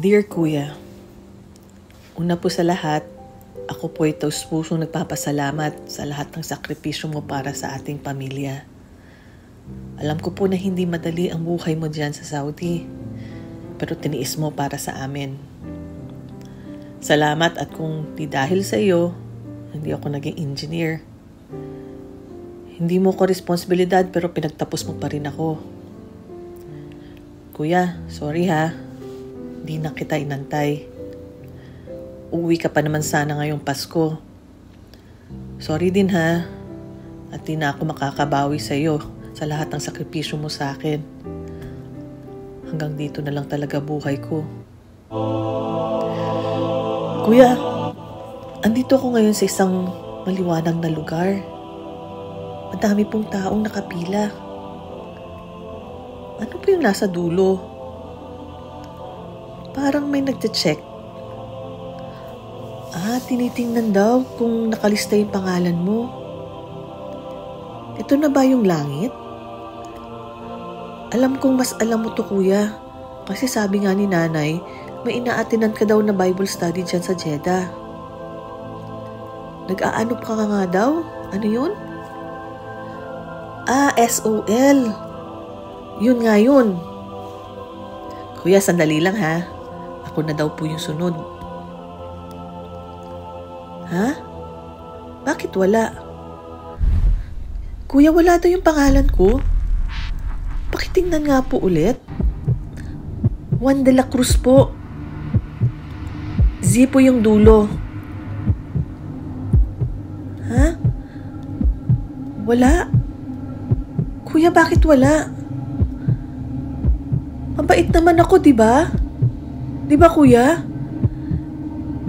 Dear Kuya, una po sa lahat, ako po ay taus-pusong nagpapasalamat sa lahat ng sakripisyo mo para sa ating pamilya. Alam ko po na hindi madali ang buhay mo dyan sa Saudi, pero tiniis mo para sa amin. Salamat at kung di dahil sa iyo, hindi ako naging engineer. Hindi mo ko responsibilidad pero pinagtapos mo pa rin ako. Kuya, sorry ha. Di na kita inantay. Uuwi ka pa naman sana ngayong Pasko. Sorry din ha. At di na ako makakabawi sa iyo sa lahat ng sakripisyo mo sa akin. Hanggang dito na lang talaga buhay ko. Kuya, andito ako ngayon sa isang maliwanag na lugar. Madami pong taong nakapila. Ano po yung nasa dulo? Parang may nagche-check. Tinitingnan daw kung nakalista yung pangalan mo. Ito na ba yung langit? Alam kong mas alam mo to, kuya. Kasi sabi nga ni nanay, may inaatinan ka daw na Bible study dyan sa Jeddah. Nag-aanop ka nga daw? Ano yun? SOL. Yun nga yun. Kuya, sandali lang ha. Ako na daw po yung sunod. Ha? Bakit wala? Kuya, wala daw yung pangalan ko. Pakitingnan nga po ulit. Juan de la Cruz po. Z po yung dulo. Ha? Wala. Kuya, bakit wala? Mabait naman ako, di ba? Di ba, kuya?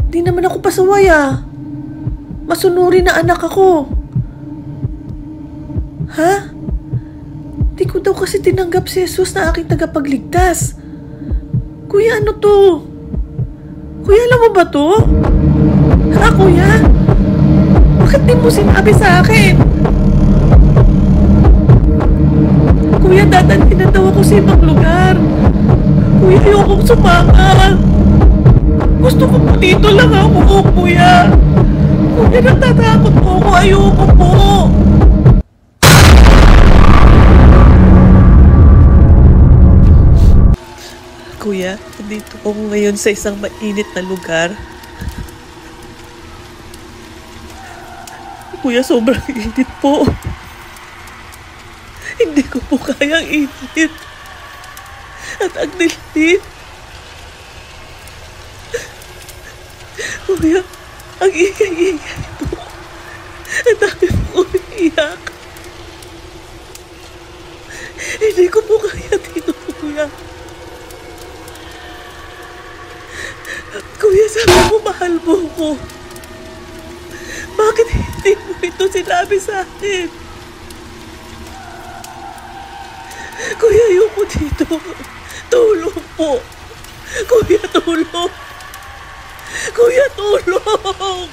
Di naman ako pasaway ah. Masunuri na anak ako. Ha? Di ko daw kasi tinanggap si Jesus na aking tagapagligtas. Kuya, ano to? Kuya, alam mo ba to? Ha, kuya? Bakit di mo sinabi sa akin? Kuya, dadalhin na daw ako sa ibang lugar. Kuya, ayokong sumama. Gusto ko po dito lang ako, kuya. Kuya, natatakot po ako. Ayoko po. Kuya, dito ako ngayon sa isang mainit na lugar. Kuya, sobrang init po. Hindi ko po kayang init. At ang dilim. Kuya, ang ingay-ingay po. Ang dami po umiiyak. Hindi ko po kaya dito, kuya. Kuya, sabi mo mahal mo ko. Bakit hindi mo ito sinabi sa akin? Kuya, ayoko dito. Tulong po. Kuya, tulong. Kuya, tulong.